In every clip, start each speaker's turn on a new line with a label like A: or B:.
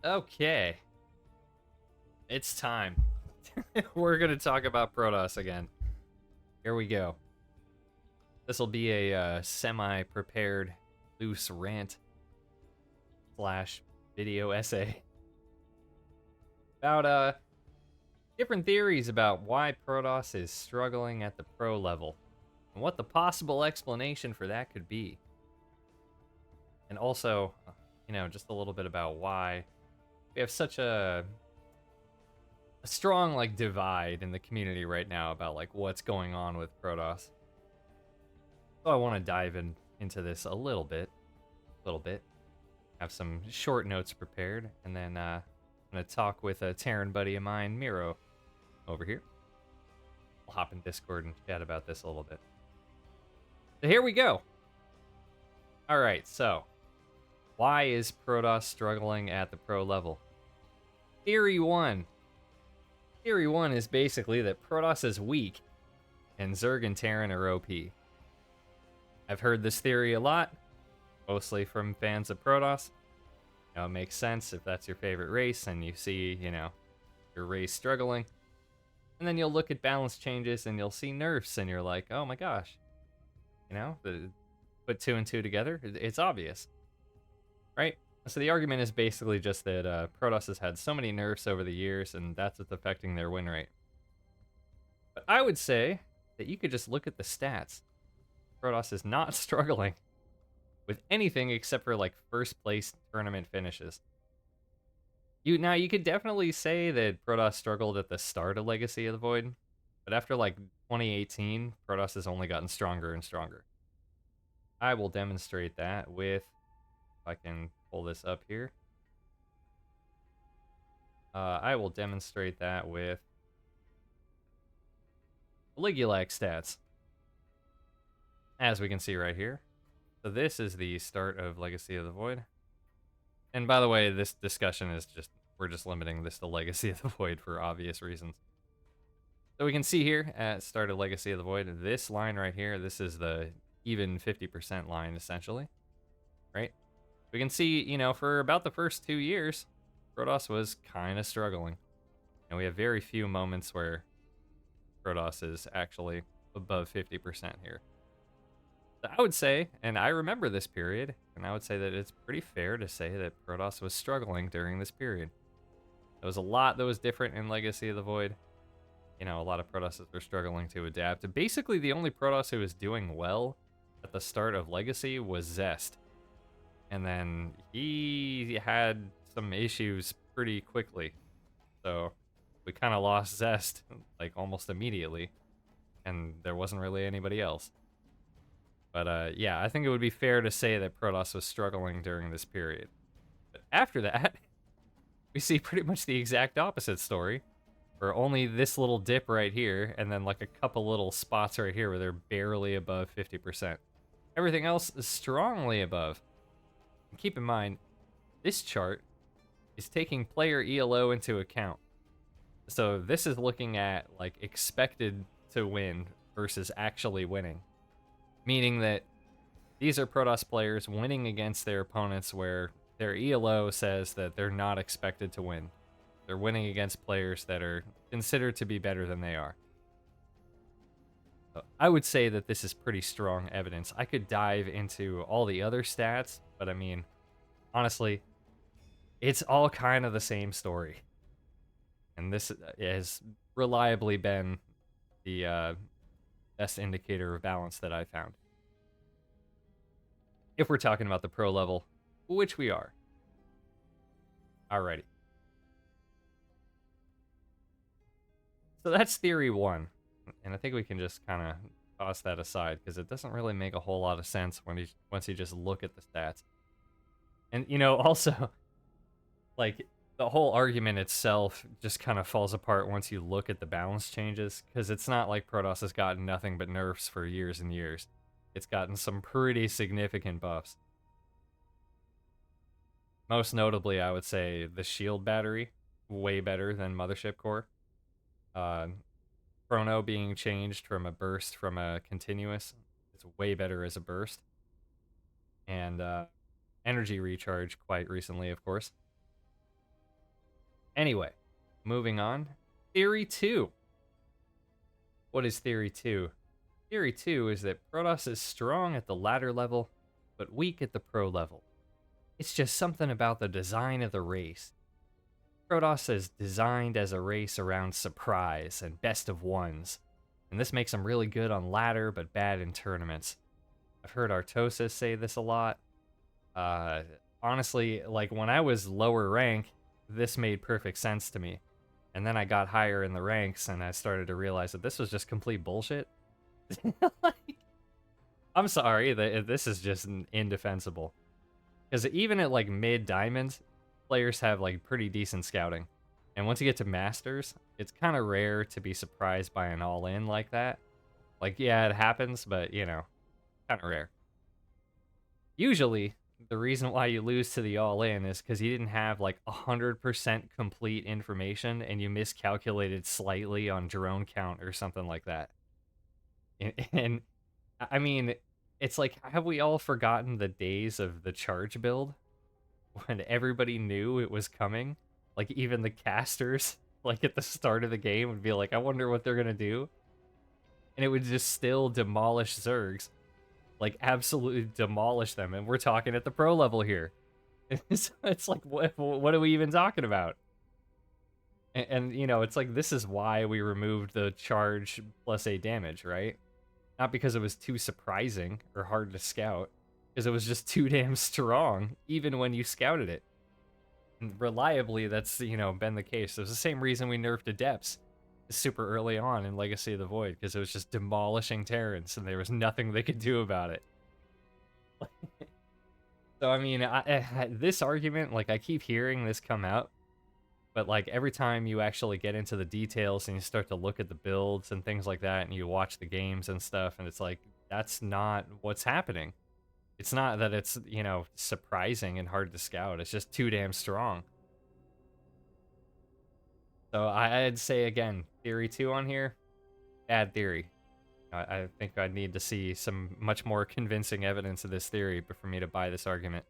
A: Okay, it's time. We're gonna talk about Protoss again. Here we go. This will be a semi-prepared, loose rant slash video essay about different theories about why Protoss is struggling at the pro level and what the possible explanation for that could be, and also, just a little bit about why we have such a strong divide in the community right now about what's going on with Protoss. So I want to dive into this a little bit. Have some short notes prepared, and then I'm gonna talk with a Terran buddy of mine, Miro, over here. I'll hop in Discord and chat about this a little bit. So here we go. All right, so why is Protoss struggling at the pro level? Theory one. Theory one is basically that Protoss is weak, and Zerg and Terran are OP. I've heard this theory a lot, mostly from fans of Protoss. It makes sense if that's your favorite race and you see, your race struggling. And then you'll look at balance changes and you'll see nerfs and you're like, oh my gosh. Put two and two together, it's obvious. Right? So the argument is basically just that Protoss has had so many nerfs over the years and that's what's affecting their win rate. But I would say that you could just look at the stats. Protoss is not struggling with anything except for first place tournament finishes. You could definitely say that Protoss struggled at the start of Legacy of the Void, but after 2018, Protoss has only gotten stronger and stronger. I will demonstrate that with, if I can pull this up here. I will demonstrate that with Ligulac stats. As we can see right here. So this is the start of Legacy of the Void. And by the way, this discussion is we're just limiting this to Legacy of the Void for obvious reasons. So we can see here at start of Legacy of the Void, this line right here, this is the even 50% line essentially, right? We can see, for about the first 2 years, Protoss was kind of struggling. And we have very few moments where Protoss is actually above 50% here. I would say, and I remember this period, and I would say that it's pretty fair to say that Protoss was struggling during this period. There was a lot that was different in Legacy of the Void. A lot of Protosses were struggling to adapt. Basically, the only Protoss who was doing well at the start of Legacy was Zest. And then he had some issues pretty quickly. So we kind of lost Zest, almost immediately. And there wasn't really anybody else. But yeah, I think it would be fair to say that Protoss was struggling during this period. But after that, we see pretty much the exact opposite story, where only this little dip right here, and then a couple little spots right here where they're barely above 50%. Everything else is strongly above. And keep in mind, this chart is taking player ELO into account. So this is looking at expected to win versus actually winning. Meaning that these are Protoss players winning against their opponents where their ELO says that they're not expected to win. They're winning against players that are considered to be better than they are. So I would say that this is pretty strong evidence. I could dive into all the other stats, but I mean, honestly, it's all kind of the same story. And this has reliably been the best indicator of balance that I found. If we're talking about the pro level, which we are. Alrighty. So that's theory one. And I think we can just kind of toss that aside because it doesn't really make a whole lot of sense once you just look at the stats. And also the whole argument itself just kind of falls apart once you look at the balance changes, because it's not like Protoss has gotten nothing but nerfs for years and years. It's gotten some pretty significant buffs. Most notably, I would say the shield battery, way better than Mothership Core. Chrono being changed from a burst from a continuous, it's way better as a burst. And energy recharge quite recently, of course. Anyway, moving on. Theory 2. What is Theory 2? Theory 2 is that Protoss is strong at the ladder level, but weak at the pro level. It's just something about the design of the race. Protoss is designed as a race around surprise and best of ones, and this makes them really good on ladder but bad in tournaments. I've heard Artosis say this a lot. Honestly, like when I was lower rank, this made perfect sense to me. And then I got higher in the ranks and I started to realize that this was just complete bullshit. Like, I'm sorry, this is just indefensible. Because even at like mid diamonds, players have like pretty decent scouting. And once you get to masters, it's kind of rare to be surprised by an all-in like that. Like, yeah, it happens, but you know, kind of rare. Usually, the reason why you lose to the all-in is because you didn't have like 100% complete information and you miscalculated slightly on drone count or something like that. And I mean, it's like, have we all forgotten the days of the charge build when everybody knew it was coming? Like even the casters, like at the start of the game, would be like, I wonder what they're gonna do, and it would just still demolish Zergs, like absolutely demolish them. And we're talking at the pro level here. It's like, what are we even talking about? And you know, it's like, this is why we removed the charge plus 8 damage, right? Not because it was too surprising or hard to scout, because it was just too damn strong, even when you scouted it. And reliably, that's, you know, been the case. It was the same reason we nerfed Adepts super early on in Legacy of the Void, because it was just demolishing Terrans, and there was nothing they could do about it. So, I mean, this argument, like, I keep hearing this come out, but, like, every time you actually get into the details and you start to look at the builds and things like that, and you watch the games and stuff, and it's like, that's not what's happening. It's not that it's, you know, surprising and hard to scout. It's just too damn strong. So I'd say, again, Theory 2 on here, bad theory. I think I'd need to see some much more convincing evidence of this theory for me to buy this argument.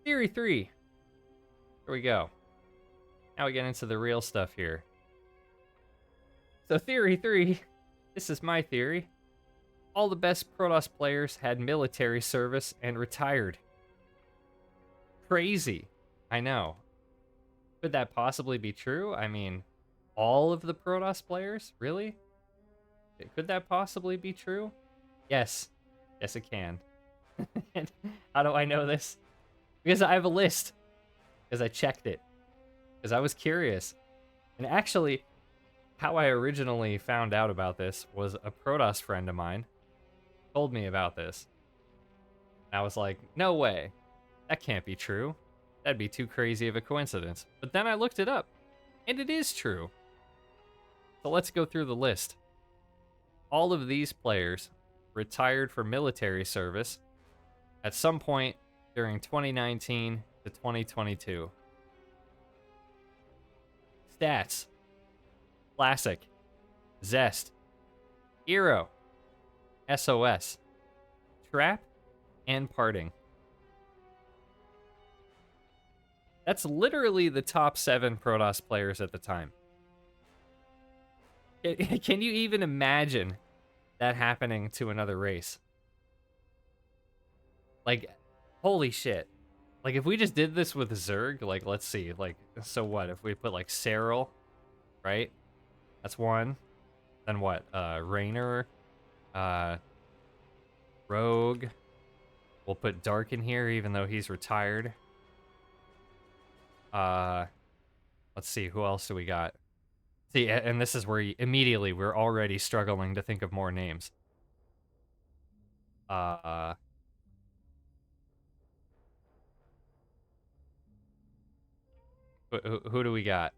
A: Theory 3. Here we go. Now we get into the real stuff here. So Theory 3, this is my theory. All the best Protoss players had military service and retired. Crazy. I know. Could that possibly be true? I mean, all of the Protoss players? Really? Could that possibly be true? Yes. Yes, it can. And how do I know this? Because I have a list. Because I checked it. Because I was curious. And actually, how I originally found out about this was a Protoss friend of mine told me about this. And I was like, no way. That can't be true. That'd be too crazy of a coincidence. But then I looked it up, and it is true. So let's go through the list. All of these players retired for military service at some point during 2019 to 2022. Stats: Classic, Zest, Hero, SOS, Trap, and Parting. That's literally the top 7 Protoss players at the time. Can you even imagine that happening to another race? Like, holy shit. Like, if we just did this with Zerg, like, let's see, like, so what? If we put, like, Serral, right? That's 1. Then what? Raynor, Rogue. We'll put Dark in here, even though he's retired. Let's see, who else do we got? See, and this is where immediately we're already struggling to think of more names. Who do we got?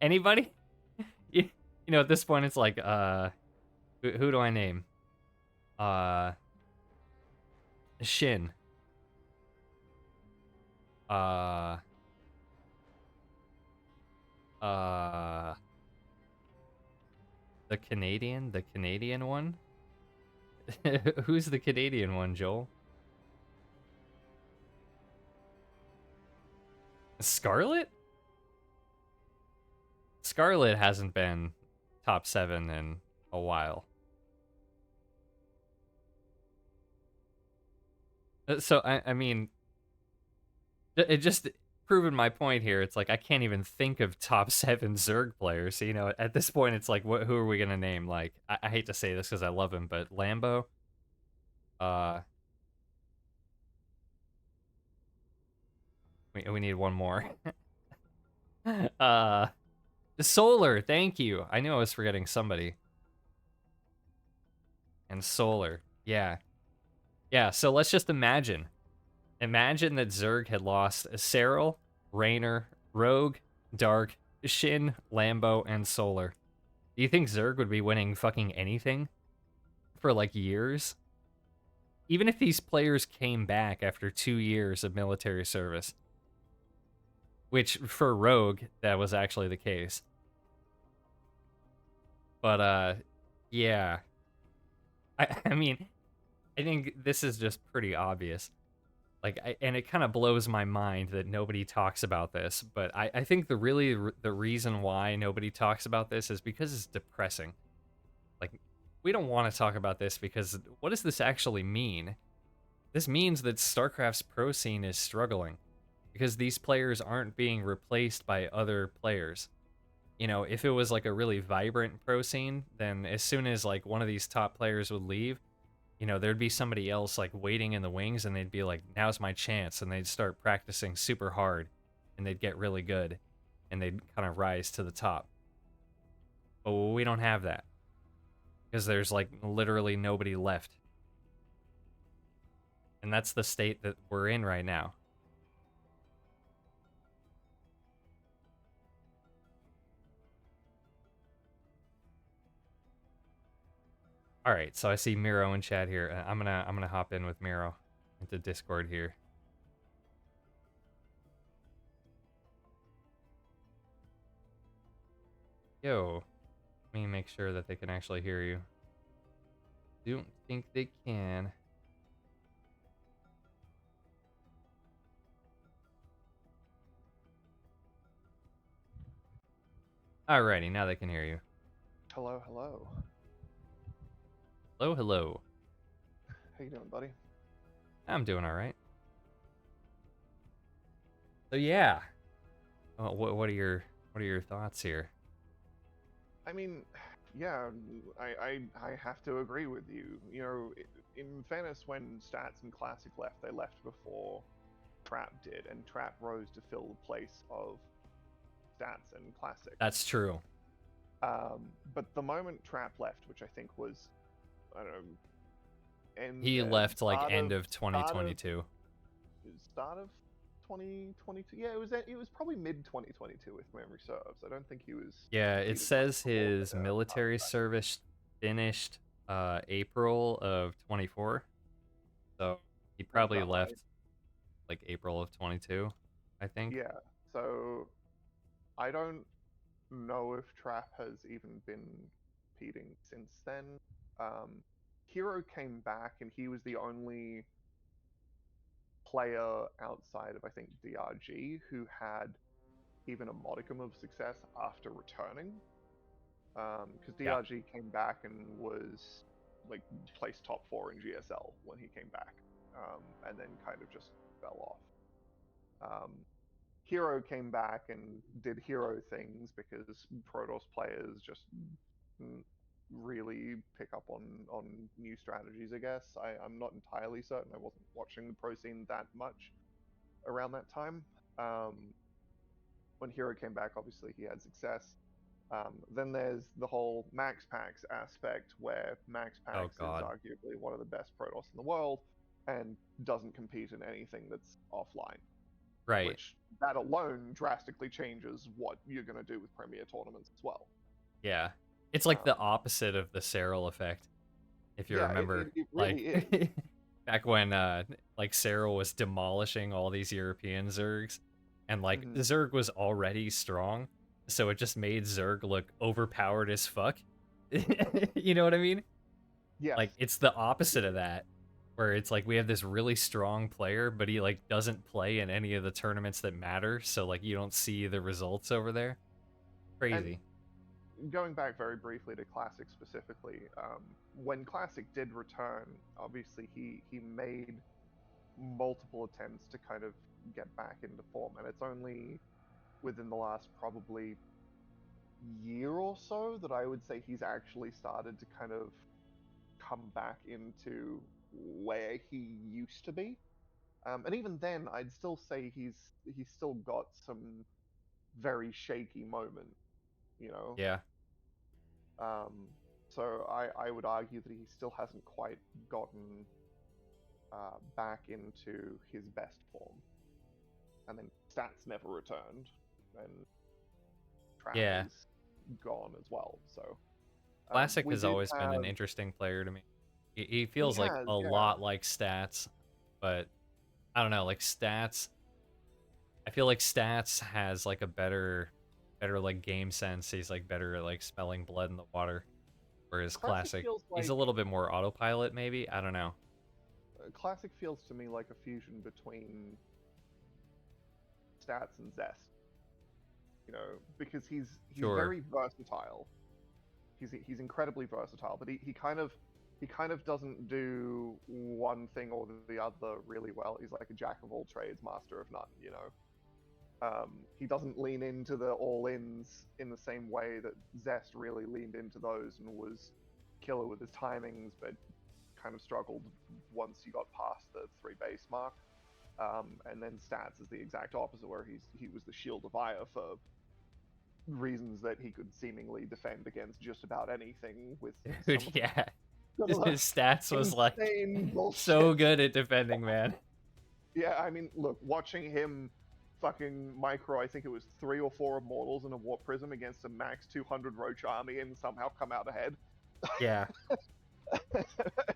A: Anybody? You know, at this point, it's like, who do I name? Shin. The Canadian one? Who's the Canadian one, Joel? Scarlet? Scarlet hasn't been top 7 in a while. So, I mean, it just proving my point here. It's like I can't even think of top 7 Zerg players. You know, at this point, it's like, who are we gonna name? Like, I hate to say this because I love him, but Lambo. Uh, we need one more. uh, Solar. Thank you. I knew I was forgetting somebody. And Solar. Yeah, yeah. So let's just imagine. Imagine that Zerg had lost Serral, Raynor, Rogue, Dark, Shin, Lambo, and Solar. Do you think Zerg would be winning fucking anything for like years? Even if these players came back after 2 years of military service. Which, for Rogue, that was actually the case. But, yeah. I mean, I think this is just pretty obvious. Like, and it kind of blows my mind that nobody talks about this, but I think the reason why nobody talks about this is because it's depressing. Like, we don't want to talk about this because what does this actually mean? This means that StarCraft's pro scene is struggling because these players aren't being replaced by other players. You know, if it was like a really vibrant pro scene, then as soon as like one of these top players would leave, you know, there'd be somebody else like waiting in the wings and they'd be like, now's my chance. And they'd start practicing super hard and they'd get really good and they'd kind of rise to the top. But we don't have that because there's like literally nobody left. And that's the state that we're in right now. All right, so I see Miro in chat here. I'm gonna hop in with Miro into Discord here. Yo, let me make sure that they can actually hear you. Don't think they can. Alrighty, now they can hear you.
B: Hello, hello.
A: Hello, hello.
B: How you doing, buddy?
A: I'm doing all right. So yeah, what are your thoughts here?
B: I mean, yeah, I have to agree with you. You know, in fairness, when Stats and Classic left, they left before Trap did, and Trap rose to fill the place of Stats and Classic.
A: That's true.
B: But the moment Trap left, which I think was, I don't know,
A: He left like end of 2022.
B: Start of 2022. Yeah, it was probably mid 2022 if memory serves. I don't think he was.
A: Yeah, it says his military service finished April of 24. So he probably left like April of 22, I think.
B: Yeah. So I don't know if Trap has even been competing since then. Hero came back and he was the only player outside of I think DRG who had even a modicum of success after returning. Because DRG came back and was like placed top 4 in GSL when he came back, and then kind of just fell off. Hero came back and did hero things because Protoss players just really pick up on new strategies. I guess I'm not entirely certain. I wasn't watching the pro scene that much around that time. When Hero came back, obviously he had success. Then there's the whole Max Packs aspect, where Max Packs is arguably one of the best Protoss in the world, and doesn't compete in anything that's offline.
A: Right.
B: Which, that alone drastically changes what you're going to do with Premier tournaments as well.
A: Yeah. It's like the opposite of the Serral effect, if you remember.
B: It really
A: like, is. Back when like Serral was demolishing all these European Zergs, and like Zerg was already strong, so it just made Zerg look overpowered as fuck. You know what I mean?
B: Yeah.
A: Like, it's the opposite of that. where it's like we have this really strong player, but he like doesn't play in any of the tournaments that matter, so like you don't see the results over there.
B: And
A: Crazy.
B: going back very briefly to Classic specifically, when Classic did return, obviously he made multiple attempts to kind of get back into form, and it's only within the last probably year or so that I would say he's actually started to kind of come back into where he used to be. And even then, I'd still say he's still got some very shaky moment, you know.
A: Yeah.
B: So I would argue that he still hasn't quite gotten back into his best form. And then stats never returned, and Trap
A: Yeah.
B: is gone as well. So
A: Classic
B: we
A: has
B: did
A: always been an
B: have
A: interesting player to me. He
B: he
A: feels like
B: has
A: a
B: yeah.
A: lot like Stats, but I don't know, like Stats. I feel like Stats has like a better like game sense. He's like better at like smelling blood in the water, whereas
B: Classic
A: Classic,
B: feels
A: he's a
B: like
A: little bit more autopilot maybe. I don't know.
B: Classic feels to me like a fusion between Stats and Zest. You know, because he's
A: Sure.
B: very versatile. He's incredibly versatile, but he kind of doesn't do one thing or the other really well. He's like a jack of all trades, master of none. You know, he doesn't lean into the all-ins in the same way that Zest really leaned into those and was killer with his timings, but kind of struggled once you got past the 3 base mark. And then Stats is the exact opposite, where he was the shield of ire for reasons that he could seemingly defend against just about anything with
A: Dude,
B: some of
A: yeah.
B: some of
A: His stats
B: the
A: was like
B: insane
A: so
B: bullshit.
A: good at defending, man.
B: Yeah, I mean, look, watching him fucking micro, I think it was 3 or 4 immortals in a warp prism against a max 200 roach army and somehow come out ahead
A: Yeah.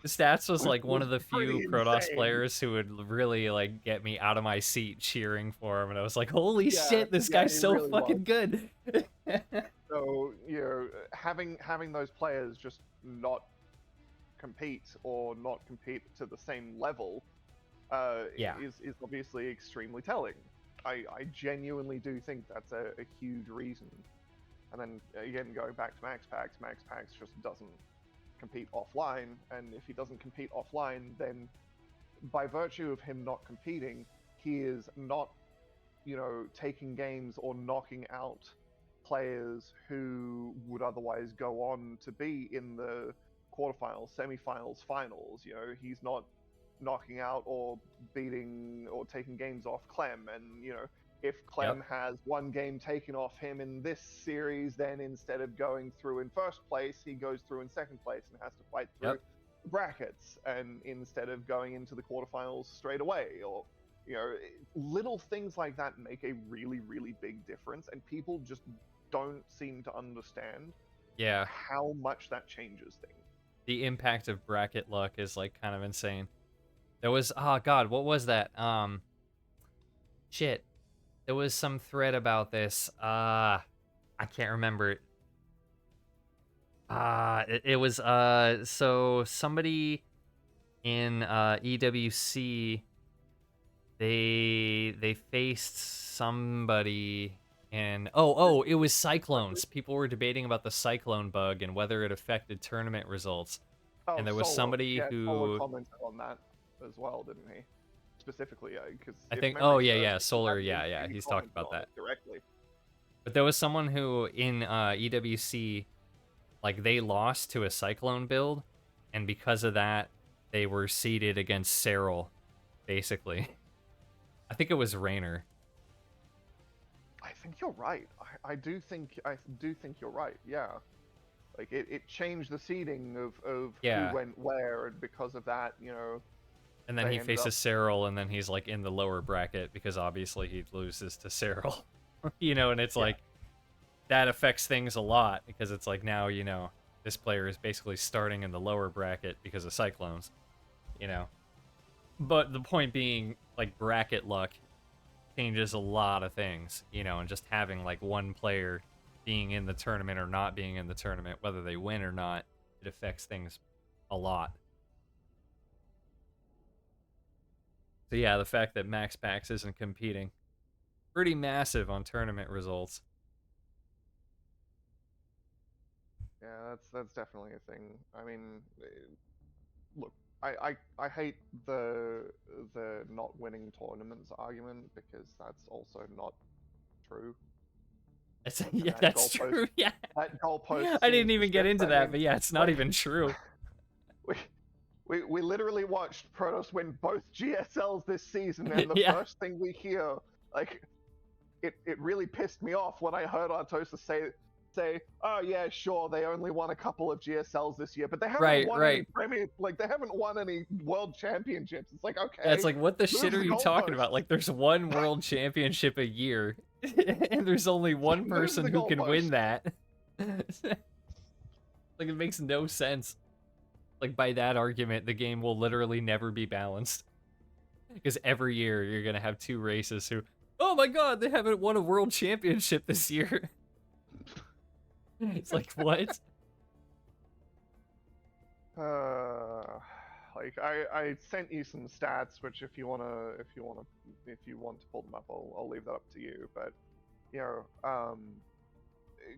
A: Stats was like one
B: was
A: of the few
B: pretty
A: Protoss
B: insane.
A: players who would really like get me out of my seat cheering for him, and I was like, "Holy
B: Yeah,
A: shit, this
B: yeah,
A: guy's
B: he
A: so
B: really was.
A: fucking good!"
B: So, you know, having those players just not compete or not compete to the same level
A: Yeah.
B: is obviously extremely telling. I genuinely do think that's a huge reason. And then again, going back to Max Pax just doesn't compete offline. And if he doesn't compete offline, then by virtue of him not competing, he is not, you know, taking games or knocking out players who would otherwise go on to be in the quarterfinals, semifinals, finals. You know, he's not knocking out or beating or taking games off Clem. And, you know, if
A: Yep.
B: Clem has one game taken off him in this series, then instead of going through in first place, he goes through in second place and has to fight through
A: Yep.
B: the brackets. And instead of going into the quarterfinals straight away, or you know, little things like that make a really, really big difference, and people just don't seem to understand
A: Yeah.
B: how much that changes things.
A: The impact of bracket luck is like kind of insane. There was, oh god, what was that? Shit. There was some thread about this. I can't remember it. It was so somebody in EWC, they faced somebody, and it was cyclones. People were debating about the cyclone bug and whether it affected tournament results.
B: Oh,
A: And there was
B: Solar.
A: somebody
B: Yeah, Solar
A: who,
B: commented on that as well, didn't he? Specifically, because
A: I
B: if
A: think, oh
B: memory
A: yeah,
B: serves,
A: yeah,
B: he
A: Solar,
B: hadn't
A: yeah, yeah,
B: even
A: he's talked
B: commented
A: about
B: on
A: that.
B: it directly.
A: But there was someone who in EWC, like they lost to a cyclone build, and because of that, they were seeded against Cyril, basically. I think it was Raynor.
B: I think you're right. I do think you're right. Yeah, like it changed the seeding of who
A: Yeah.
B: went where, and because of that, you know,
A: And then
B: they
A: he
B: ended up.
A: faces Cyril, and then he's like in the lower bracket because obviously he loses to Cyril. And it's
B: Yeah.
A: like that affects things a lot because it's like now, this player is basically starting in the lower bracket because of Cyclones, you know. But the point being, like, bracket luck changes a lot of things, and just having like one player being in the tournament or not being in the tournament, whether they win or not, it affects things a lot. So yeah, the fact that Max Pax isn't competing, pretty massive on tournament results.
B: Yeah, that's definitely a thing. I mean, look, I hate the not winning tournaments argument because that's also not true. And
A: Yeah, that's true. Yeah,
B: that goalpost
A: I
B: seems
A: didn't
B: to
A: even get
B: shift.
A: into
B: I
A: that,
B: mean,
A: but yeah, it's not
B: like
A: even true.
B: we we literally watched Protoss win both GSLs this season, and the
A: Yeah,
B: first thing we hear, like, it really pissed me off when I heard Artosa say, "Oh yeah, sure, they only won a couple of GSLs this year, but they haven't
A: right,
B: won any
A: right.
B: Premier, like they haven't won any World Championships." It's like,
A: Yeah, it's
B: okay,
A: like, what the
B: move
A: shit are
B: the
A: you talking about?
B: goalposts,
A: Like, there's one world championship a year, and there's only one
B: move
A: person
B: the
A: who can win
B: goalposts.
A: that. Like, it makes no sense. Like, by that argument, the game will literally never be balanced. Because every year you're gonna have two races who, oh my god, they haven't won a world championship this year. It's like, what?
B: Uh, like I sent you some stats, which if you want to pull them up, I'll leave that up to you. But you know,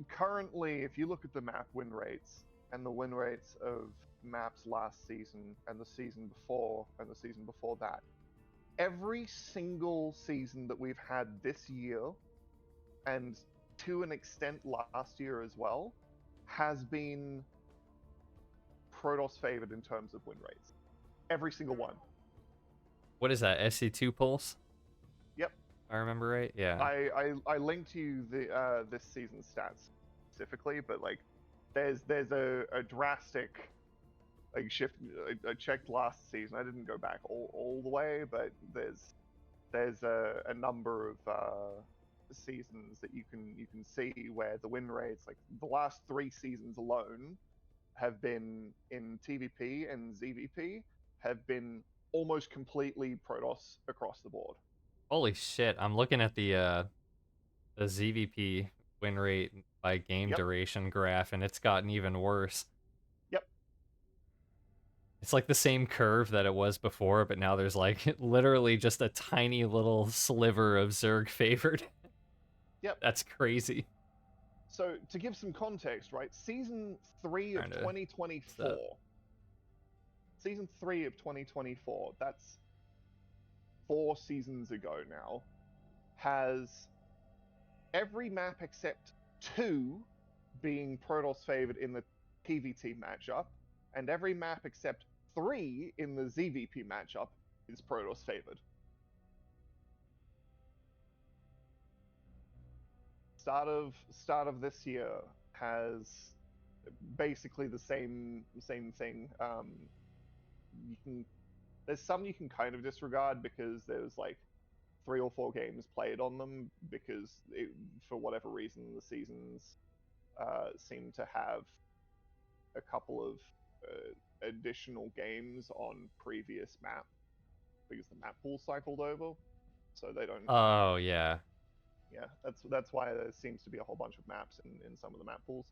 B: currently, if you look at the map win rates and the win rates of maps last season and the season before and the season before that, every single season that we've had this year, and to an extent last year as well, has been Protoss favored in terms of win rates. Every single one.
A: What is that, SC2 Pulse?
B: Yep.
A: If I remember right? Yeah.
B: I linked you the this season's stats specifically, but like there's a drastic like shift. I checked last season. I didn't go back all the way, but there's a number of seasons that you can see where the win rates, like the last 3 seasons alone, have been in TVP and ZVP, have been almost completely Protoss across the board.
A: Holy shit, I'm looking at the ZVP win rate by game
B: Yep.
A: duration graph, and it's gotten even worse.
B: Yep.
A: It's like the same curve that it was before, but now there's like literally just a tiny little sliver of Zerg favored.
B: Yep.
A: That's crazy.
B: So to give some context, right? Season 3 of
A: Trying to stop.
B: 2024. Season 3 of 2024. That's 4 seasons ago now. Has every map except 2 being Protoss favored in the PVT matchup, and every map except 3 in the ZVP matchup is Protoss favored. Start of this year has basically the same thing. You can there's some you can kind of disregard because there's like 3 or 4 games played on them because for whatever reason the seasons seem to have a couple of additional games on previous map because the map pool cycled over, so they don't count.
A: Oh yeah.
B: Yeah, that's why there seems to be a whole bunch of maps in some of the map pools.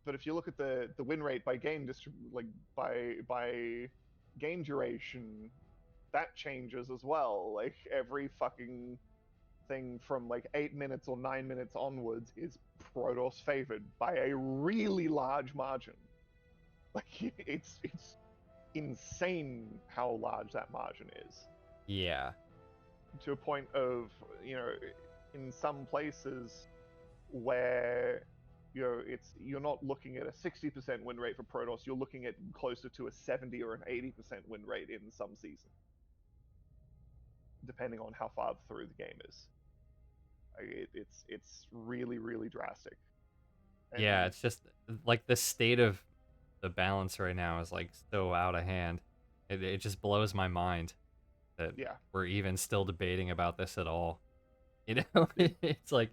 B: But if you look at the win rate by game like by game duration, that changes as well. Like every fucking thing from like 8 minutes or 9 minutes onwards is Protoss favored by a really large margin. Like it's insane how large that margin is,
A: Yeah.
B: to a point of, you know, in some places where, you know, you're not looking at a 60% win rate for Protoss, you're looking at closer to a 70 or an 80% win rate in some season, depending on how far through the game is. It's really drastic.
A: Yeah,
B: And
A: it's just like the state of the balance right now is like so out of hand. It just blows my mind that
B: yeah,
A: we're even still debating about this at all. You know,
B: it
A: it's like,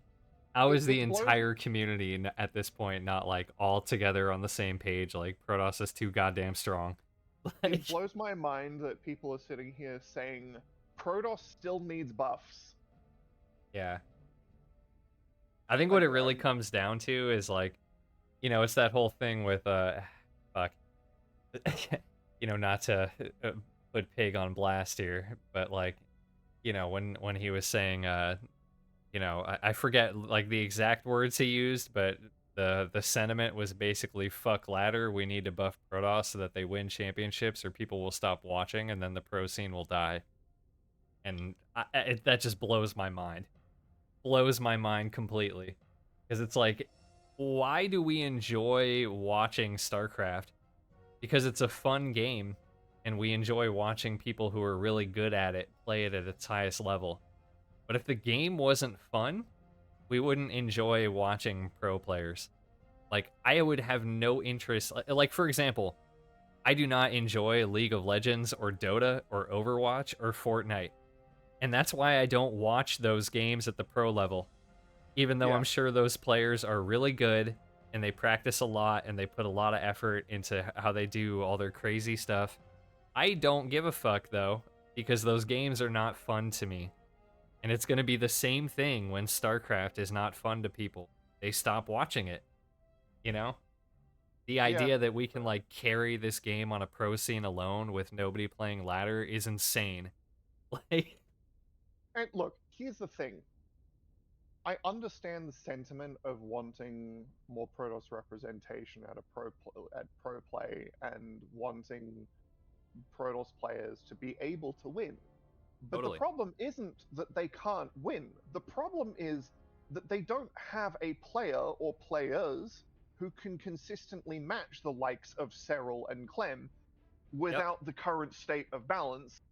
A: how
B: it,
A: is the
B: it blows
A: entire community at this point not like all together on the same page? Like, Protoss is too goddamn strong. Like,
B: it blows my mind that people are sitting here saying Protoss still needs buffs.
A: yeah. I think what
B: Like
A: it really comes down to is like, it's that whole thing with fuck, not to put pig on blast here, but like, when he was saying, I forget like the exact words he used, but the sentiment was basically fuck ladder. We need to buff Protoss so that they win championships, or people will stop watching, and then the pro scene will die. And that just blows my mind. Blows my mind completely, because it's like, why do we enjoy watching StarCraft? Because it's a fun game, and we enjoy watching people who are really good at it play it at its highest level. But if the game wasn't fun, we wouldn't enjoy watching pro players. Like, I would have no interest. Like, for example, I do not enjoy League of Legends or Dota or Overwatch or Fortnite. And that's why I don't watch those games at the pro level. Even though
B: Yeah,
A: I'm sure those players are really good and they practice a lot and they put a lot of effort into how they do all their crazy stuff. I don't give a fuck, though, because those games are not fun to me. And it's going to be the same thing when StarCraft is not fun to people. They stop watching it, you know? The
B: yeah.
A: idea that we can like carry this game on a pro scene alone with nobody playing ladder is insane. Like,
B: And look, here's the thing. I understand the sentiment of wanting more Protoss representation at pro play and wanting Protoss players to be able to win. But the
A: totally.
B: problem isn't that they can't win. The problem is that they don't have a player or players who can consistently match the likes of Cyril and Clem
A: Yep.
B: without the current state of balance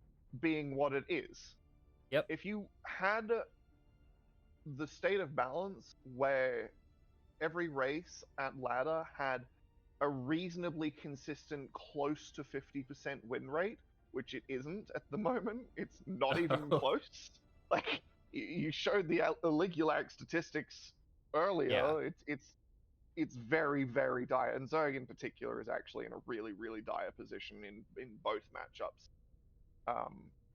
B: being what it is.
A: Yep.
B: If you had the state of balance where every race at ladder had a reasonably consistent close to 50% win rate, which it isn't at the moment. It's not even close. Like you showed the Aligulac statistics
A: Yeah.
B: earlier, it's very very dire, and Zerg in particular is actually in a really really dire position in both matchups.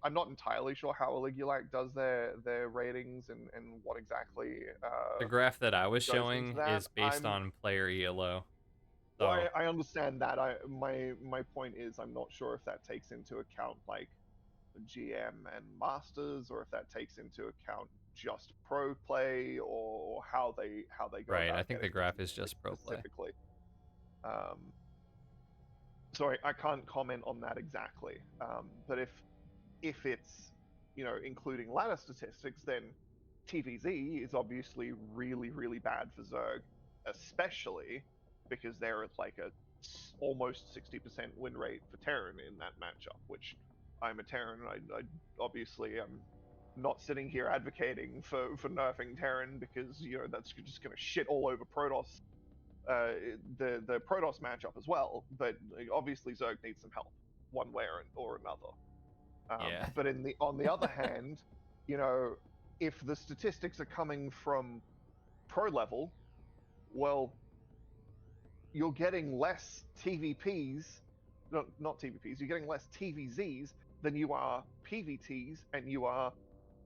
B: I'm not entirely sure how Aligulac does their ratings and what exactly
A: The graph that I was
B: goes into
A: showing
B: that.
A: is based on player ELO.
B: Well,
A: So,
B: I understand that. My point is I'm not sure if that takes into account like GM and Masters, or if that takes into account just pro play, or how they go
A: right, I
B: about
A: think the
B: getting
A: graph
B: those
A: is
B: metrics
A: just pro play.
B: specifically. Um, so I can't comment on that exactly. But if it's including ladder statistics, then TVZ is obviously really really bad for Zerg, especially because they're at like a almost 60% win rate for Terran in that matchup. Which I'm a Terran, I obviously am not sitting here advocating for nerfing Terran, because that's just going to shit all over Protoss, the Protoss matchup as well. But obviously Zerg needs some help one way or another.
A: Yeah.
B: But on the other hand, you know, if the statistics are coming from pro level, well, you're getting less TVPs, not TVPs, you're getting less TVZs than you are PVTs and you are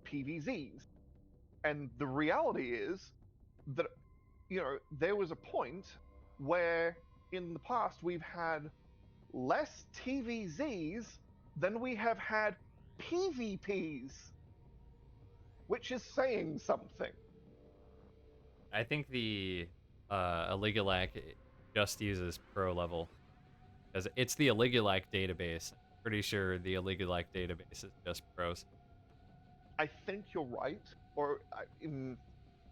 B: PVZs. And the reality is that, there was a point where in the past we've had less TVZs than we have had PVPs, which is saying something.
A: I think the Aligulac just uses pro level because it's the Aligulac database. Pretty sure the Aligulac database is just pros.
B: I think you're right, or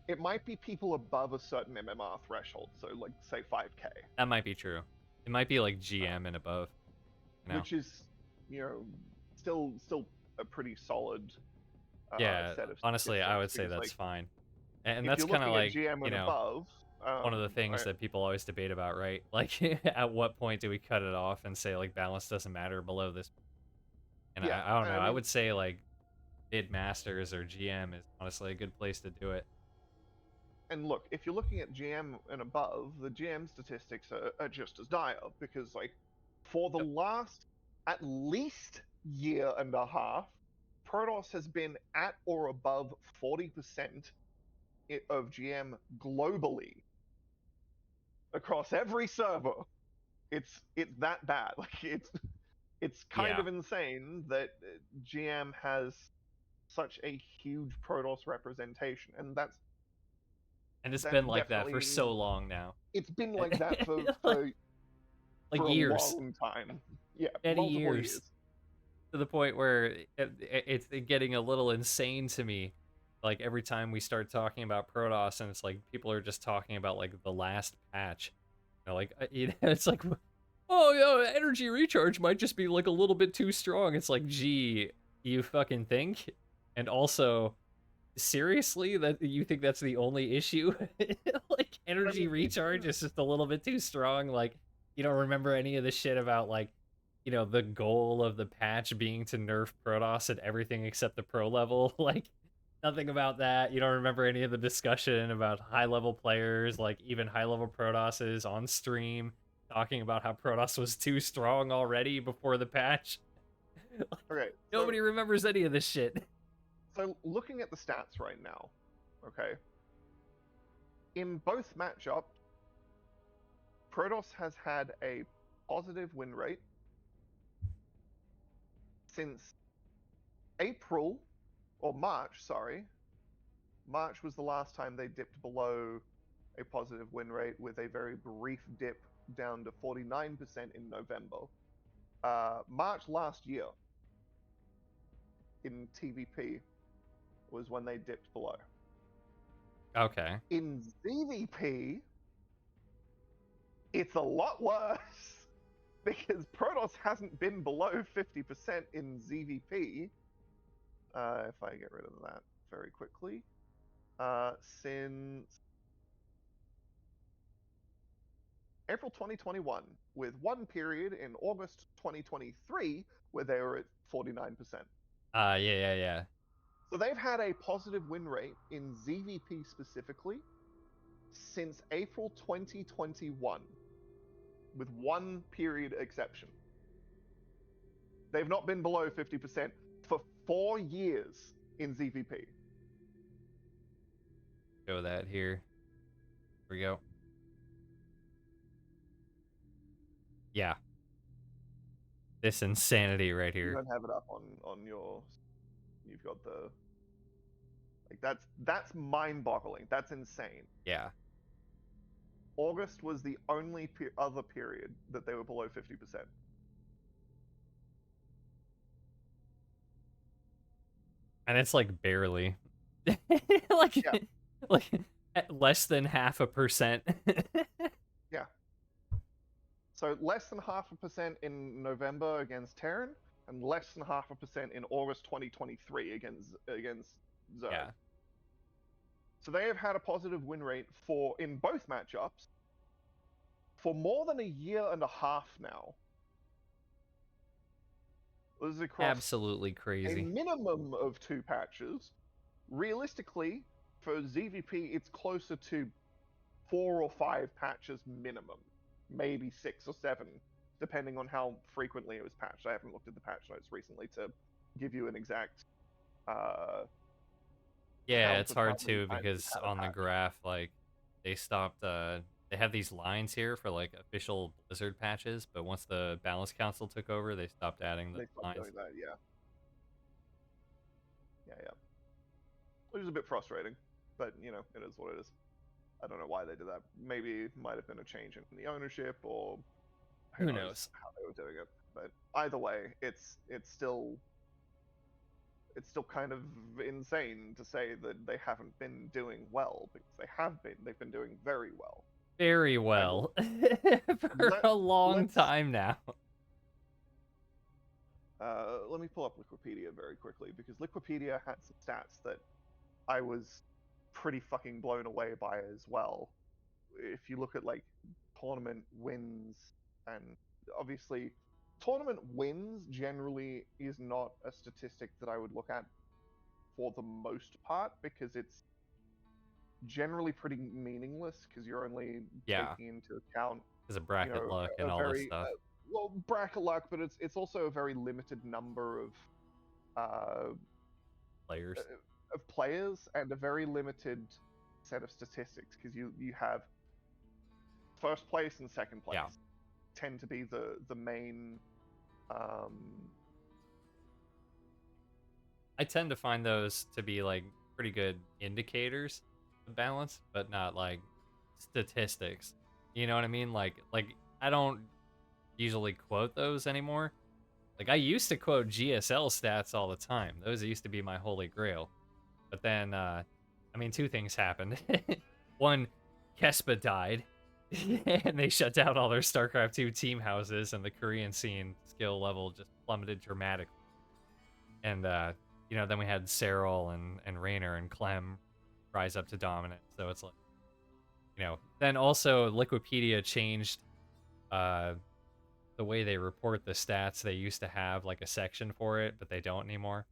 B: it might be people above a certain MMR threshold, so like say 5K,
A: That might be true. It might be like
B: uh,
A: GM and above, you know?
B: which is you know still a pretty solid
A: Yeah,
B: set of
A: honestly, I
B: statistics,
A: would say
B: because
A: that's
B: like
A: fine. And
B: if
A: that's
B: you're
A: kind of
B: looking at
A: like,
B: GM and above,
A: one of the things that people always debate about, right? Like, at what point do we cut it off and say, like, balance doesn't matter below this? And
B: yeah,
A: I don't know.
B: I
A: I
B: mean,
A: would say, like, mid masters or GM is honestly a good place to do it.
B: and look, if you're looking at GM and above, the GM statistics are just as dire, because like for the
A: Yep.
B: last at least year and a half, Protoss has been at or above 40% of GM globally across every server. It's that bad. Like It's kind
A: Yeah.
B: of insane that GM has such a huge Protoss representation, and
A: And it's
B: that's
A: been like that for
B: definitely
A: so long now.
B: it's been like that for
A: like,
B: for a
A: years.
B: long time. Yeah,
A: Many
B: multiple
A: years.
B: years.
A: To the point where it's getting a little insane to me. Like every time we start talking about Protoss, and it's like people are just talking about like the last patch. It's like, oh yeah, energy recharge might just be like a little bit too strong. It's like, gee, you fucking think? And also, seriously, that you think that's the only issue? Like
B: I
A: energy
B: mean,
A: recharge is just a little bit too strong. Like you don't remember any of the shit about like the goal of the patch being to nerf Protoss at everything except the pro level. Like nothing about that. You don't remember any of the discussion about high level players, like even high level Protosses on stream talking about how Protoss was too strong already before the patch. Like,
B: okay,
A: nobody remembers any of this shit.
B: so looking at the stats right now, okay, in both matchups, Protoss has had a positive win rate since April or March, sorry. March was the last time they dipped below a positive win rate with a very brief dip down to 49% in November. March last year in TVP was when they dipped below.
A: Okay.
B: In ZVP, it's a lot worse because Protoss hasn't been below 50% in ZVP. If I get rid of that very quickly, since April 2021, with one period in August 2023 where they were at 49%.
A: Yeah.
B: So they've had a positive win rate in ZVP specifically since April 2021, with one period exception. They've not been below 50% for 4 years in ZVP.
A: Show that here. Here we go. Yeah. This insanity right
B: You
A: here.
B: don't have it up on your. You've got the like that's mind-boggling. That's insane.
A: Yeah.
B: August was the only other period that they were below 50%.
A: And it's like barely. like
B: Yeah,
A: like at less than 0.5%.
B: yeah. So less than 0.5% in November against Terran, and less than 0.5% in August 2023 against Zerg.
A: Yeah.
B: So they have had a positive win rate for in both matchups for more than a year and a half now. This is across
A: Absolutely
B: a
A: crazy.
B: minimum of 2 patches. Realistically, for ZVP, it's closer to 4 or 5 patches minimum, maybe 6 or 7, depending on how frequently it was patched. I haven't looked at the patch notes recently to give you an exact
A: Yeah,
B: count
A: it's
B: of how
A: hard
B: many
A: too
B: times it's
A: because
B: had a
A: on the
B: patch.
A: graph, like they stopped they have these lines here for like official Blizzard patches, but once the balance council took over, they stopped adding those
B: They stopped
A: lines.
B: doing that, yeah. Yeah. Which is a bit frustrating, but it is what it is. I don't know why they did that. Maybe it might have been a change in the ownership, or who
A: Who
B: knows
A: knows?
B: how they were doing it. But either way, it's still kind of insane to say that they haven't been doing well, because they have been. They've been doing very well.
A: Very
B: And
A: well. For
B: let
A: a long
B: let's
A: time now.
B: let me pull up Liquipedia very quickly, because Liquipedia had some stats that I was pretty fucking blown away by as well. If you look at like tournament wins, and obviously tournament wins generally is not a statistic that I would look at for the most part, because it's generally pretty meaningless, because you're only
A: Yeah,
B: taking into account
A: because of bracket luck and
B: a
A: all this
B: very
A: stuff.
B: well, bracket luck, but it's also a very limited number uh,
A: Players.
B: of players and a very limited set of statistics, because you have first place and second
A: Yeah.
B: place tend to be the main Um,
A: I tend to find those to be like pretty good indicators of balance, but not like statistics. You know what I mean? Like I don't usually quote those anymore. Like I used to quote GSL stats all the time. Those used to be my holy grail. But then I mean two things happened. One, Kespa died. And they shut down all their StarCraft 2 team houses and the Korean scene skill level just plummeted dramatically. And you know, then we had Cyril and Raynor and Clem rise up to dominance. So it's like, you know, then also Liquipedia changed uh the way they report the stats. They used to have like a section for it, but they don't anymore.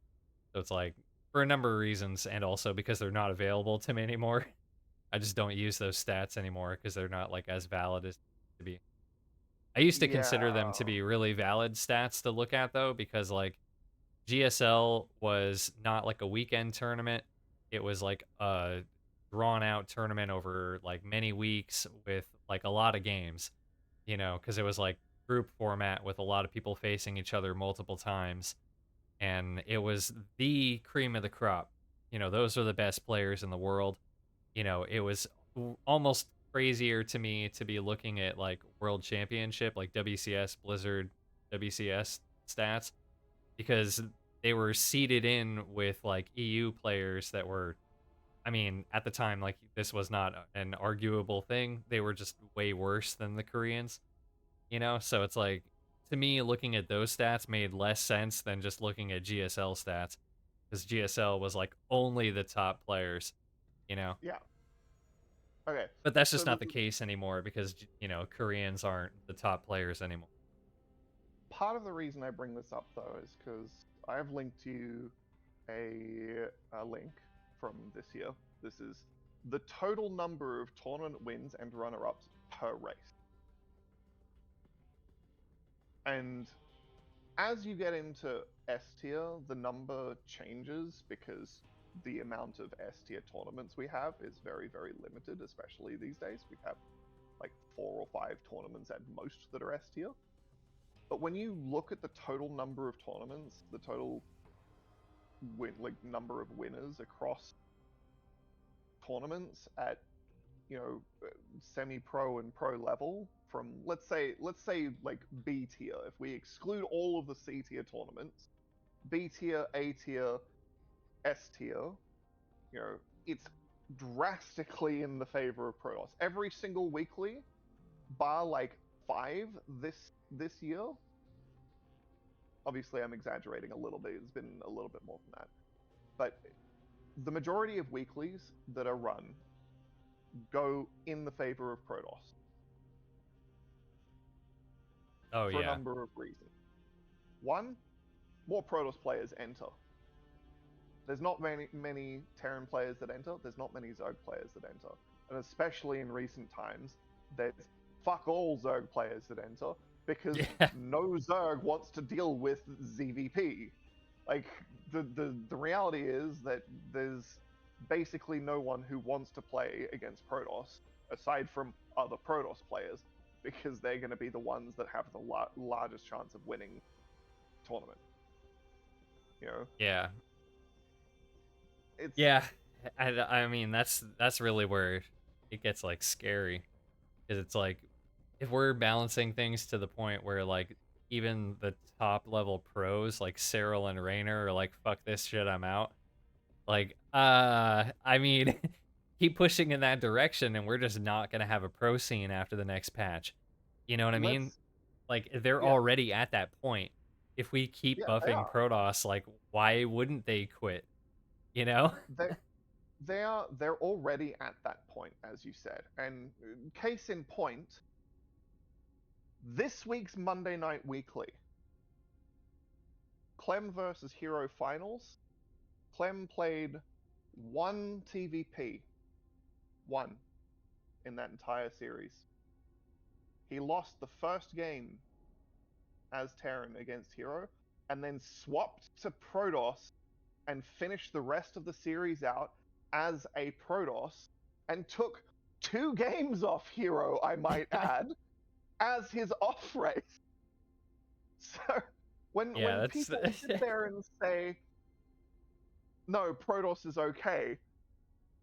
A: So it's like for a number of reasons, and also because they're not available to me anymore. I just don't use those stats anymore because they're not like as valid as to be. I used to consider them to
B: yeah,
A: be really valid stats to look at though, because like GSL was not like a weekend tournament. It was like a drawn out tournament over like many weeks with like a lot of games, you know, because it was like group format with a lot of people facing each other multiple times. And it was the cream of the crop. You know, those are the best players in the world. You know, it was almost crazier to me to be looking at like world championship, like WCS, Blizzard, WCS stats, because they were seeded in with like EU players that were, I mean, at the time, like this was not an arguable thing. They were just way worse than the Koreans, you know? So it's like, to me, looking at those stats made less sense than just looking at GSL stats, because GSL was like only the top players, you know?
B: yeah. Okay,
A: But that's
B: so
A: just not the case anymore because, you know, Koreans aren't the top players anymore.
B: part of the reason I bring this up though is because I have linked you a link from this year. This is the total number of tournament wins and runner-ups per race. And as you get into S tier, the number changes because the amount of S tier tournaments we have is very, very limited, especially these days. We have like 4 or 5 tournaments at most that are S tier. But when you look at the total number of tournaments, the total number of winners across tournaments at semi-pro and pro level from let's say like B tier. If we exclude all of the C tier tournaments, B tier, A tier, S tier, you know, it's drastically in the favor of Protoss. Every single weekly, bar like 5 this year. Obviously, I'm exaggerating a little bit. It's been a little bit more than that. But the majority of weeklies that are run go in the favor of Protoss
A: Oh,
B: for a
A: yeah.
B: number of reasons. One, more Protoss players enter. There's not many Terran players that enter. There's not many Zerg players that enter, and especially in recent times, there's fuck all Zerg players that enter because
A: Yeah.
B: no Zerg wants to deal with ZVP. Like the reality is that there's basically no one who wants to play against Protoss aside from other Protoss players because they're going to be the ones that have the largest chance of winning tournament. You know,
A: Yeah.
B: it's
A: Yeah. I mean, that's really where it gets like scary, because it's like if we're balancing things to the point where like even the top level pros like Cyril and Raynor are like, fuck this shit, I'm out. Like, I mean, keep pushing in that direction and we're just not gonna have a pro scene after the next patch. You know what I mean?
B: let's
A: Like, they're
B: yeah,
A: already at that point. If we keep
B: yeah, they
A: buffing
B: are.
A: Protoss, like, why wouldn't they quit? You know?
B: They they're already at that point, as you said. And case in point, this week's Monday Night Weekly, Clem versus Hero Finals. Clem played one TVP, one in that entire series. He lost the first game as Terran against Hero, and then swapped to Protoss and finished the rest of the series out as a Protoss, and took 2 games off Hero, I might add, as his off race. So When
A: Yeah, that's
B: people sit there and say, no, Protoss is okay,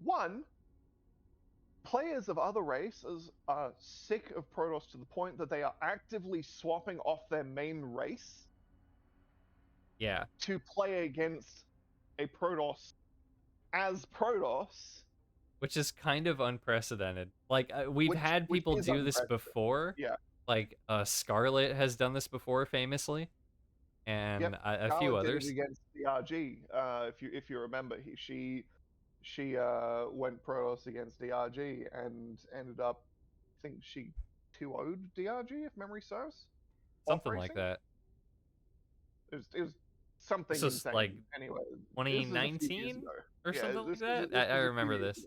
B: one, players of other races are sick of Protoss to the point that they are actively swapping off their main race
A: yeah,
B: to play against a Protoss as Protoss,
A: which is kind of unprecedented. Like we've had
B: which
A: people
B: is
A: do this
B: unprecedented.
A: before.
B: Yeah.
A: Like Scarlet has done this before famously,
B: Yep.
A: and a few
B: Scarlett did it
A: others.
B: against the RG. If you remember, she went Protoss against DRG and ended up, I think she 2-0'd DRG if memory serves, off
A: Something like
B: racing.
A: that.
B: It was
A: This
B: something
A: was like
B: insane. Anyway, this was a few years
A: 2019
B: ago.
A: or
B: Yeah,
A: something like
B: this was
A: that.
B: this
A: I
B: was a few
A: remember
B: years
A: this.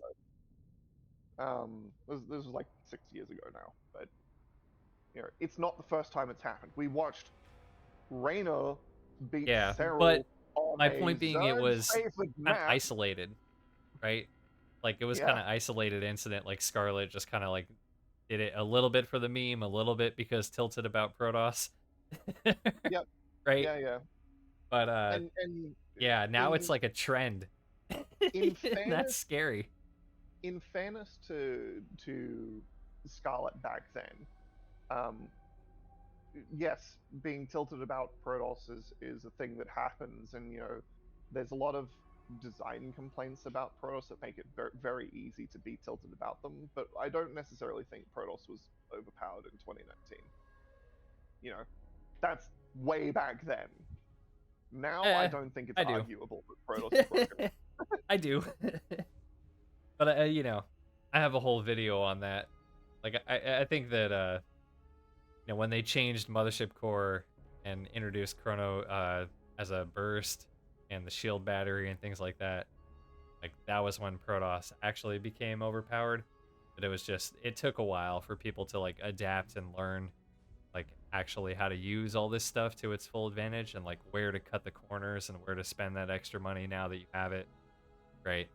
B: ago. This was like 6 years ago now, but it's not the first time it's happened. We watched Reyna beat
A: Yeah, but
B: Cyril on
A: my
B: a
A: point being, it
B: Zerg
A: was
B: favored
A: kind of
B: map.
A: isolated, right? Like it was kind
B: Yeah,
A: of isolated incident. Like Scarlet just kind of like did it a little bit for the meme, a little bit because tilted about Protoss,
B: yep,
A: right?
B: yeah, yeah.
A: But
B: And
A: yeah, now it's
B: in
A: like a trend.
B: in
A: That's
B: fairness,
A: scary.
B: to Scarlet back then, um, yes, being tilted about Protoss is a thing that happens, and there's a lot of design complaints about Protoss that make it very easy to be tilted about them. But I don't necessarily think Protoss was overpowered in 2019. You know, that's way back then. Now I
A: Eh,
B: don't think it's
A: I do.
B: arguable that Protoss is broken.
A: I do. But I have a whole video on that. Like I think that when they changed Mothership Core and introduced Chrono as a burst and the shield battery and things like that, like that was when Protoss actually became overpowered. But it took a while for people to like adapt and learn like actually how to use all this stuff to its full advantage and like where to cut the corners and where to spend that extra money now that you have it, right?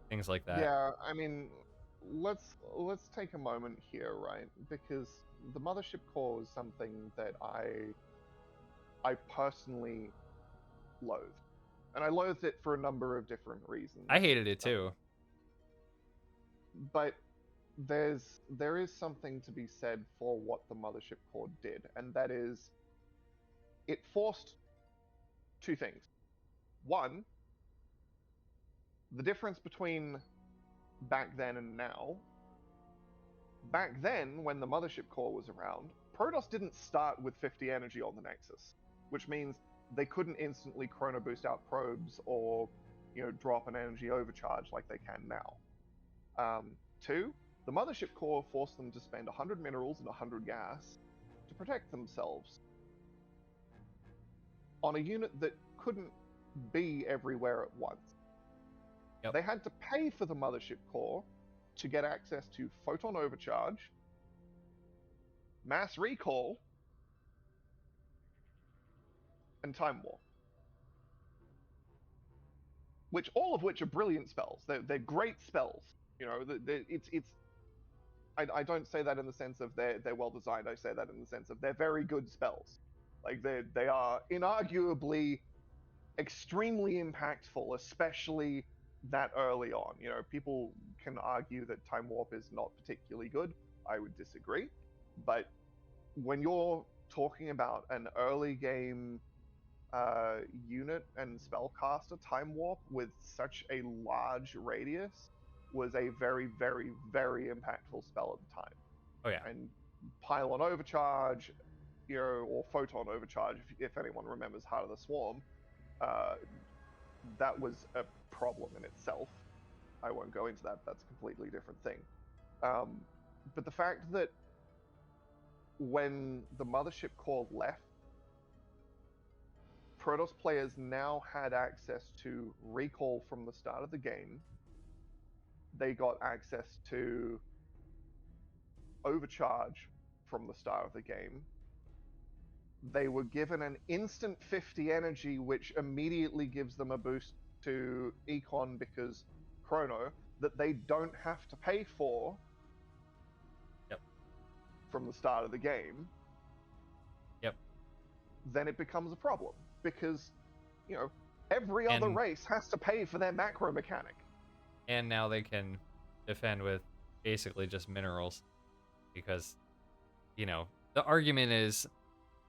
A: Things like that.
B: Yeah, I mean, let's take a moment here, right? Because the Mothership Core was something that I personally loathed, and I loathed it for a number of different
A: I
B: reasons.
A: hated it too.
B: But there is something to be said for what the Mothership Core did, and that is it forced two things. One, the difference between back then and now. Back then, when the Mothership Core was around, Protoss didn't start with 50 energy on the Nexus, which means they couldn't instantly chrono boost out probes or drop an energy overcharge like they can now. Two, the Mothership Core forced them to spend 100 minerals and 100 gas to protect themselves on a unit that couldn't be everywhere at once.
A: Yep.
B: They had to pay for the Mothership Core to get access to photon overcharge, mass recall, and time warp, which all of which are brilliant spells. They're great spells. It's I don't say that in the sense of they're well designed. I say that in the sense of they're very good spells. Like they are inarguably extremely impactful, especially that early on. People can argue that time warp is not particularly good. I would disagree, but when you're talking about an early game unit and spellcaster, time warp with such a large radius was a very, very, very impactful spell at the time.
A: Oh yeah.
B: And pylon overcharge, or photon overcharge, if anyone remembers Heart of the Swarm, uh, that was a problem in itself. I won't go into that. That's a completely different thing. But the fact that when the Mothership Core left, Protoss players now had access to recall from the start of the game. They got access to overcharge from the start of the game. They were given an instant 50 energy, which immediately gives them a boost to Econ because Chrono, that they don't have to pay for
A: Yep.
B: from the start of the game.
A: Yep.
B: then it becomes a problem because, you know, every other
A: And
B: race has to pay for their macro mechanic.
A: and now they can defend with basically just minerals because, the argument is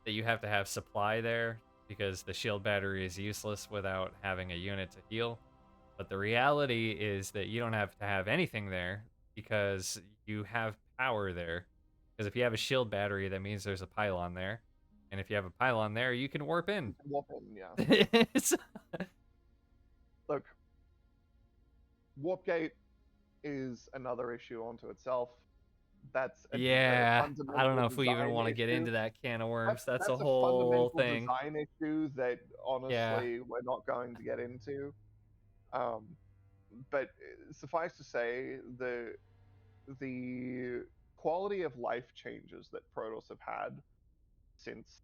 A: that you have to have supply there because the shield battery is useless without having a unit to heal. But the reality is that you don't have to have anything there because you have power there. Because if you have a shield battery, that means there's a pylon there. And if you have a pylon there, you can warp in.
B: Yeah.
A: It's-
B: Look, Warpgate is another issue onto itself. That's a
A: yeah, I don't
B: fundamental
A: know if we even
B: design
A: want to get
B: issue.
A: into that can of worms. That's a
B: That's a
A: whole
B: fundamental
A: thing.
B: design issue that
A: Yeah.
B: honestly we're not going to get into. Um, but suffice to say, the quality of life changes that Protoss have had since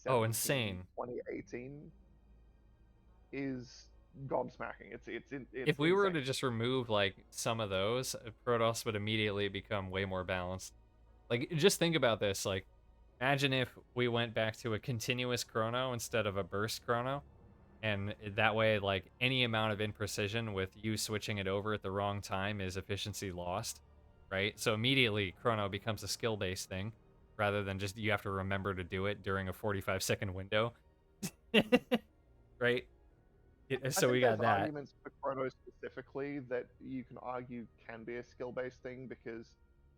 A: Oh,
B: 2017,
A: insane.
B: 2018 is gobsmacking.
A: If
B: It's
A: we were
B: insane.
A: to just remove like some of those, Protoss would immediately become way more balanced. Like, just think about this. Like, imagine if we went back to a continuous chrono instead of a burst chrono, and that way, like, any amount of imprecision with you switching it over at the wrong time is efficiency lost, right? So immediately, chrono becomes a skill-based thing, rather than just you have to remember to do it during a 45-second window, right?
B: I
A: So we
B: think
A: got
B: there's
A: that.
B: arguments for Chrono specifically that you can argue can be a skill-based thing because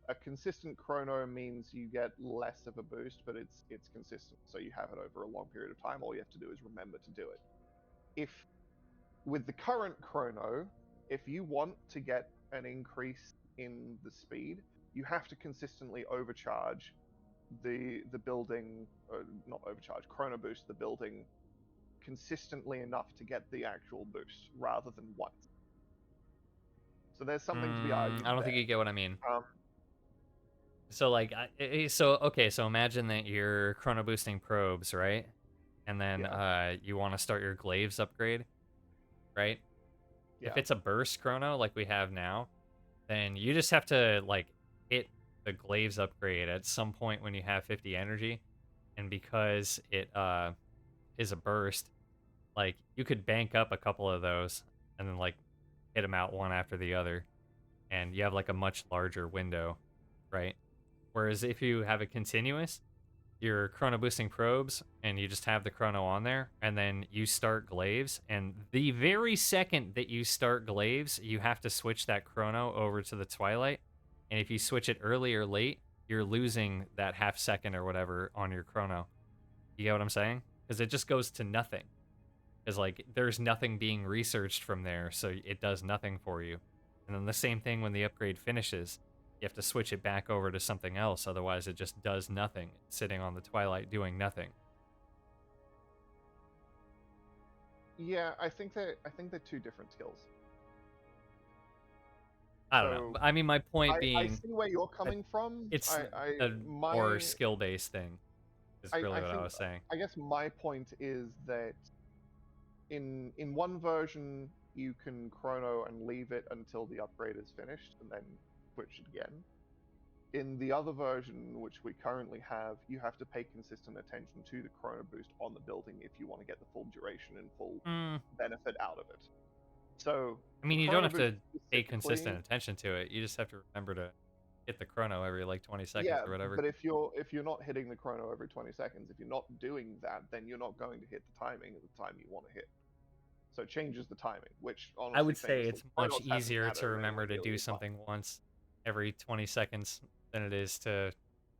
B: a consistent Chrono means you get less of a boost, but it's consistent, so you have it over a long period of time. All you have to do is remember to do it. If with the current Chrono, if you want to get an increase in the speed, you have to consistently overcharge the building, not overcharge, Chrono boost the building consistently enough to get the actual boost rather than once. So there's something to be argued
A: I don't think
B: there.
A: you get what I mean.
B: Um,
A: So like, okay, so imagine that you're chrono boosting probes, right? And then
B: yeah,
A: you want to start your glaives upgrade, right? If
B: yeah.
A: it's a burst chrono like we have now, then you just have to like hit the glaives upgrade at some point when you have 50 energy, and because it is a burst, like you could bank up a couple of those and then like hit them out one after the other, and you have like a much larger window, right? Whereas if you have it continuous, you're chrono boosting probes and you just have the chrono on there, and then you start glaives, and the very second that you start glaives, you have to switch that chrono over to the twilight. And if you switch it early or late, you're losing that half second or whatever on your chrono. You get what I'm saying? Because it just goes to nothing. Because like there's nothing being researched from there, so it does nothing for you. And then the same thing when the upgrade finishes, you have to switch it back over to something else, otherwise it just does nothing, sitting on the twilight doing nothing.
B: Yeah, I think they're two different skills.
A: I don't know.
B: So
A: I mean, my point
B: I
A: being,
B: see where you're
A: uh,
B: coming from.
A: it's
B: I
A: a more
B: my
A: skill-based thing. Is really
B: I
A: what I
B: think
A: was saying.
B: I guess my point is that in one version you can chrono and leave it until the upgrade is finished and then switch it again. In the other version, which we currently have, you have to pay consistent attention to the chrono boost on the building if you want to get the full duration and full
A: Mm,
B: benefit out of it. So
A: I
B: for
A: mean, you don't
B: chrono
A: have
B: boost
A: to pay consistent
B: specifically,
A: attention to it. You just have to remember to hit the chrono every like 20 seconds
B: yeah,
A: or whatever.
B: but if you're not hitting the chrono every 20 seconds, if you're not doing that, then you're not going to hit the timing at the time you want to hit. So it changes the timing, which
A: I
B: honestly,
A: would say
B: famously,
A: it's much
B: Protoss hasn't
A: easier
B: had
A: to
B: it in
A: remember
B: anyone
A: to
B: nearly
A: do
B: as much.
A: something once every 20 seconds than it is to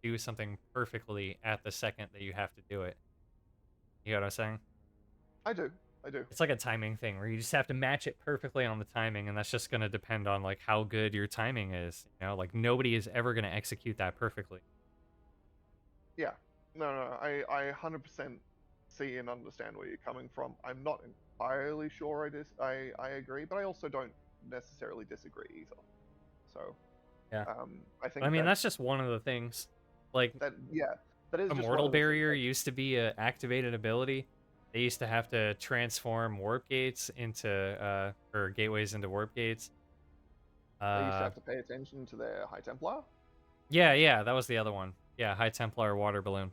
A: do something perfectly at the second that you have to do it. You know what I'm saying?
B: I do, I do.
A: It's like a timing thing where you just have to match it perfectly on the timing, and that's just going to depend on like how good your timing is. Like nobody is ever going to execute that perfectly.
B: Yeah, no, I 100% see and understand where you're coming from. I'm not entirely sure I agree, but I also don't necessarily disagree either. So,
A: Yeah.
B: I
A: But I
B: think
A: mean, that's just one of the things. Like
B: yeah, that is
A: a
B: just one
A: mortal
B: of the things.
A: barrier used to be a activated ability. They used to have to transform warp gates into or gateways into warp gates.
B: They used to
A: Uh
B: have to pay attention to their High Templar.
A: yeah, that was the other one. Yeah, High Templar water balloon.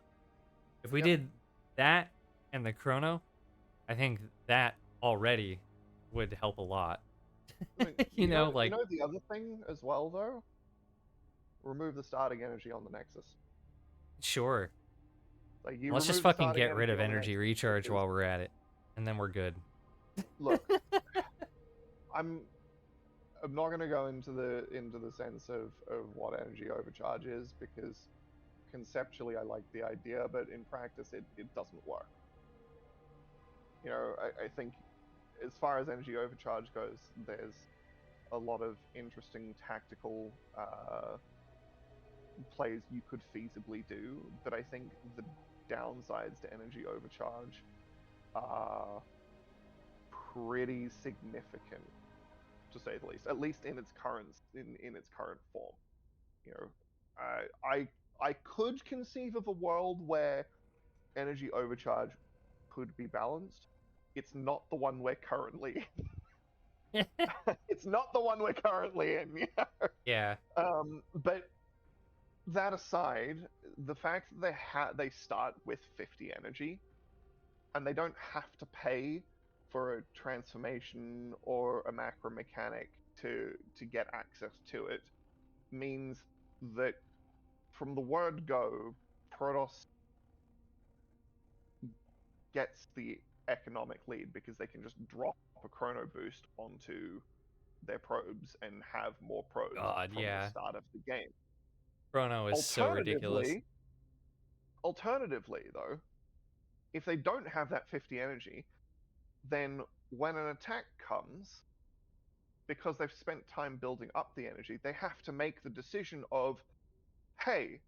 A: If we
B: Yep.
A: did that and the chrono, I think that already would help a lot.
B: I mean,
A: You know,
B: you
A: like,
B: know the other thing as well though. Remove the starting energy on the Nexus.
A: sure.
B: Like you
A: Let's just
B: remove the
A: fucking
B: starting
A: get rid
B: energy
A: of
B: on the
A: energy
B: Nexus
A: recharge
B: because
A: while we're at it, and then we're good.
B: look, I'm I'm not going to go into the sense of what energy overcharge is because conceptually I like the idea, but in practice it doesn't work. You know, I think as far as energy overcharge goes, there's a lot of interesting tactical plays you could feasibly do, but I think the downsides to energy overcharge are pretty significant, to say the least. At least in its current form. You know, I could conceive of a world where energy overcharge could be balanced. It's not the one we're currently it's not the one we're currently in. You know?
A: Yeah.
B: But that aside, the fact that they start with 50 energy and they don't have to pay for a transformation or a macro mechanic to get access to it means that from the word go, Protoss gets the economic lead because they can just drop a chrono boost onto their probes and have more probes
A: God,
B: from the
A: yeah.
B: start of the game.
A: Chrono is so ridiculous.
B: Alternatively, alternatively though, if they don't have that 50 energy, then when an attack comes, because they've spent time building up the energy, they have to make the decision of, hey,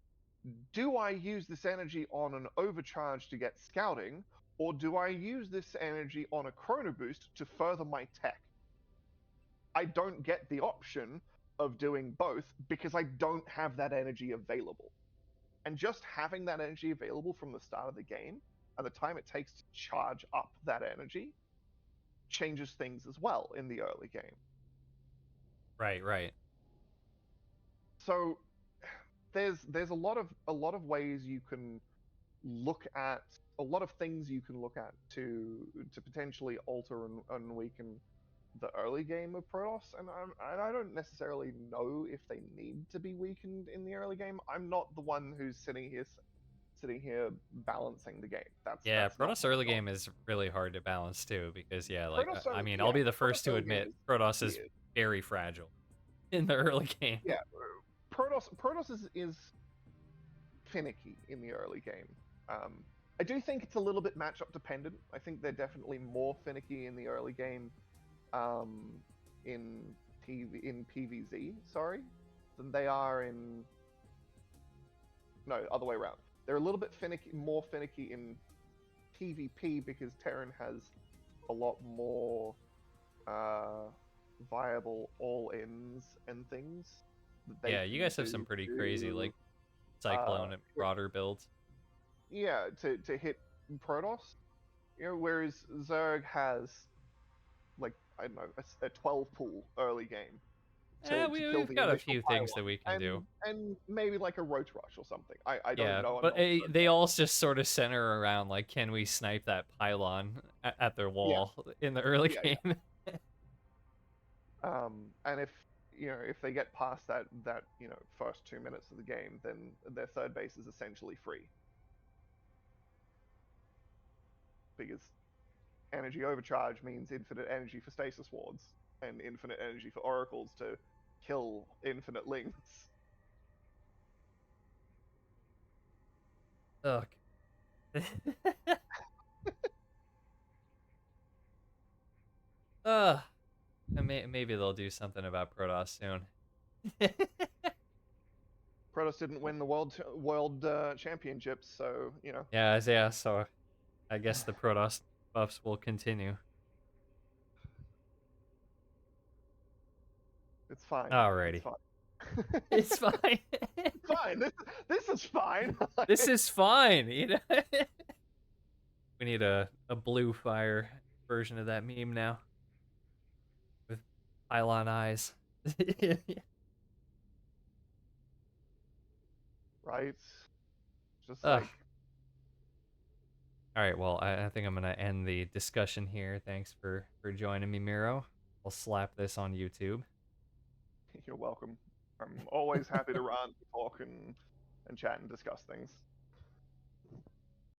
B: do I use this energy on an overcharge to get scouting, or do I use this energy on a chrono boost to further my tech? I don't get the option of doing both because I don't have that energy available. And just having that energy available from the start of the game and the time it takes to charge up that energy changes things as well in the early game.
A: Right, right.
B: So there's a lot of ways you can look at a lot of things you can look at to potentially alter and weaken the early game of Protoss, and I don't necessarily know if they need to be weakened in the early game. I'm not the one who's sitting here balancing the game.
A: Yeah,
B: That's not
A: Protoss
B: my
A: early
B: job.
A: game is really hard to balance too, because yeah, like
B: Protoss,
A: I mean, I'll
B: yeah,
A: be the first
B: Protoss
A: to
B: early game
A: admit
B: is
A: Protoss is
B: weird.
A: very fragile in the early game.
B: Yeah, Protoss is finicky in the early game. Um, I do think it's a little bit matchup dependent. I think they're definitely more finicky in the early game um, in PVZ, sorry, than they are in no other way around. They're a little bit more finicky in PvP because Terran has a lot more uh, viable all-ins and things that they
A: Yeah, you
B: can
A: guys have some
B: do
A: pretty crazy
B: to
A: like Cyclone and
B: hit,
A: Marauder builds.
B: yeah, to hit Protoss. You know, whereas Zerg has like I don't know a 12 pool early game to kill
A: We've
B: the
A: got a
B: initial
A: few things that
B: pylon
A: we can do.
B: and maybe like a roach rush or something. I don't
A: Yeah,
B: know
A: but
B: enough. But
A: they all just sort of center around like, can we snipe that pylon at their
B: yeah,
A: wall in the early
B: yeah,
A: game?
B: and if if they get past that first 2 minutes of the game, then their third base is essentially free because energy overcharge means infinite energy for stasis wards and infinite energy for oracles to kill infinite links.
A: Ugh. Ugh. Maybe they'll do something about Protoss soon.
B: Protoss didn't win the world championships, so
A: Yeah, yeah, so I guess the Protoss buffs will continue.
B: it's fine. It's
A: Alrighty.
B: fine.
A: It's fine.
B: It's fine. This is fine.
A: This is fine, you know? We need a blue fire version of that meme now with pylon eyes.
B: Right? Just
A: Ugh.
B: like
A: All right, well, I think I'm gonna end the discussion here. Thanks for joining me, Miro. We'll slap this on YouTube.
B: You're welcome. I'm always happy to rant, talk, and chat and discuss things.